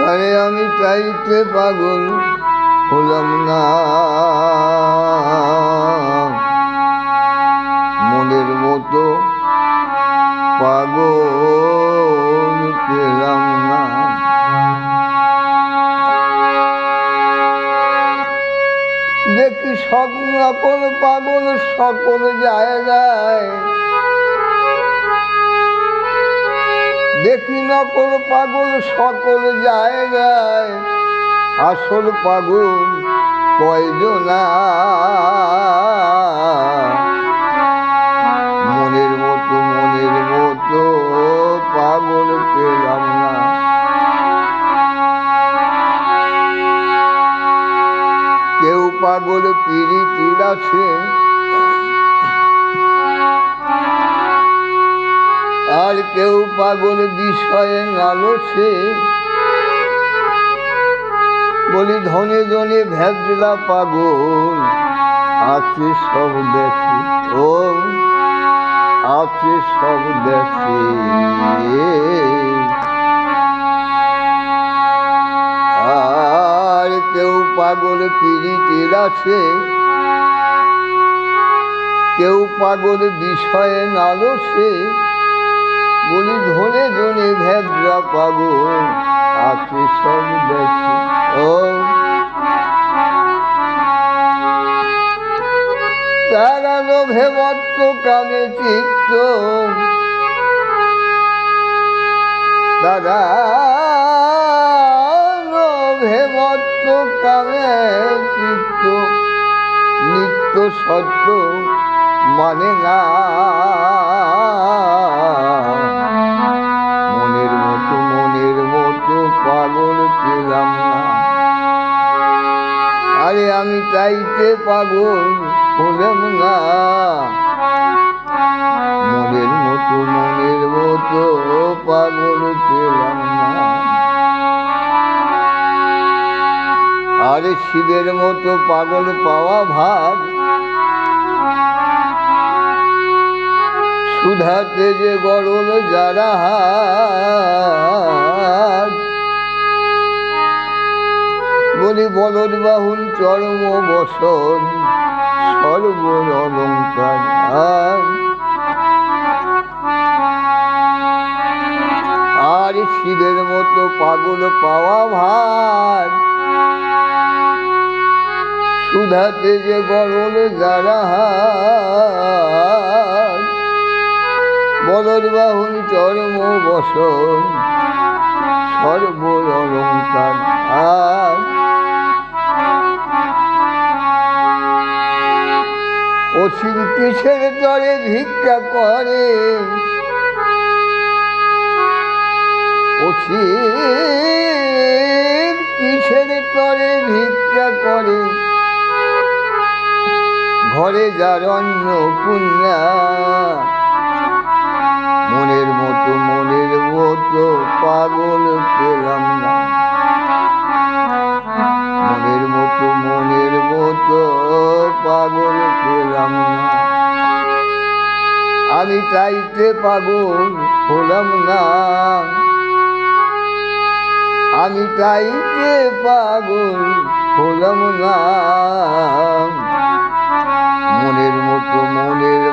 আরে আমি চাইতে পাগল হলাম না, মনের মতো পাগল পেলাম না। দেখি সকল পাগল সকল জায়গায়, দেখি নকল পাগল সকল জায়গায়, আসল পাগল কয়জনা। মনের মতো পাগল পেলাম না। কেউ পাগল পীড়িতির আছে, আর কেউ পাগল বিষয়ে লালসে। বলি ধনে ধনে ভেদরা পাগল আছে সব দেখে, ও আছে সব দেখে। আর কেউ পাগল পীড়িতির আছে, কেউ পাগল বিষয়ে লালসে। বলি ধনে ধনে ভেদরা পাগল আছে সব দেখে, ও তারা লোভে মত্ত কামে চিত্ত, তারা লোভে মত্ত কামে চিত্ত, নিত্য সত্য মানে না। মনের মতো পাগল পেলাম না। আরে আমি চাইতে পাগল হলাম না, মনের মতো পাগল পেলাম না। আরে শিবের মতো পাগল পাওয়া ভাগ, সুধাতে যে গরল যারা হাত। বলি বলদ বাহুন চর্ম বসন সর্ব অলঙ্কার। আর শিবের মতো পাগল পাওয়া ভার, সুধাতে যে গরল যারা হাত। বলদ বাহুন চর্ম বসন সর্ব অলঙ্কার। আর ও শিব কিসের তরে ভিক্ষা করে, ও শিব কিসের তরে ভিক্ষা করে। ঘরে যার অন্ন পুণ্যা, মনের মতো পাগল পেলাম না। মনের মতো পাগল পেলাম না। আমি চাইতে পাগল হলাম না, আমি চাইতে পাগল হলাম না। মনের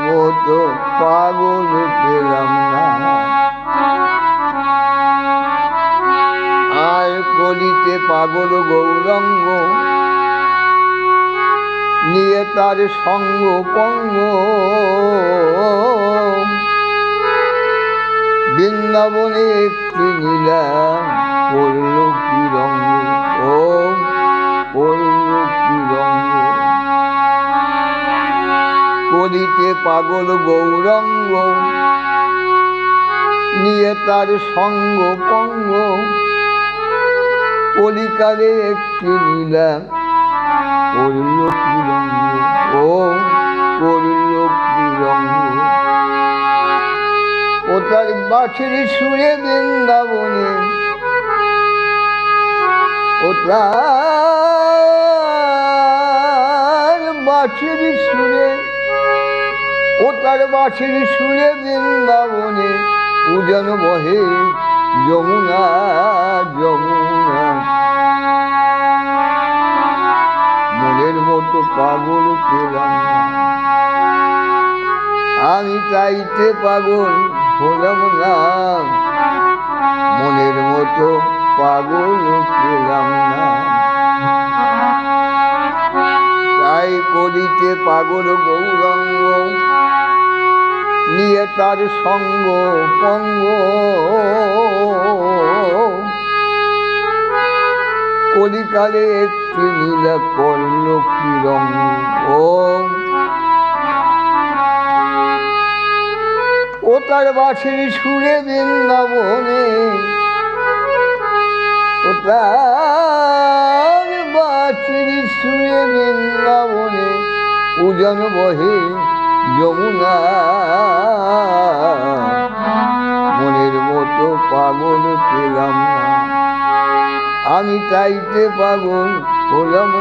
মতো পাগল পেলাম না। আর কলিতে পাগল গৌরঙ্গ, নিয়ে তার সঙ্গ পঙ্গ। বৃন্দাবনে একটি নীলা পড়ল কি রঙ্গ, ও পড়ল কি রঙ্গ। কলিতে পাগল গৌরঙ্গ, নিয়ে তার সঙ্গ পঙ্গ। কলিকালে একটি নীলা পড়ল কি রঙ্গ, ও পড়ল কি রঙ্গ। ও তার বাঁশির সুরে বৃন্দাবনে, ও তার বাঁশির সুরে, ও তার বাঁশির সুরে বৃন্দাবনে। উজান বহে যমুনা যমুনা। পাগল পেলাম না, আমি চাইতে পাগল হলাম না, মনের মতো পাগল পেলাম না। তাই করিতে পাগল গৌরঙ্গ, নিয়ে তার সঙ্গ পঙ্গ, কলিকালে একটি নীলা করল কি রঙ্গ। ও তার বাঁশির সুরে বৃন্দাবনে, ও তার বাঁশির সুরে বৃন্দাবনে, উজান বহে যমুনা, মনের মতো পাগল পেলাম না, আমি চাইতে পাগল হলাম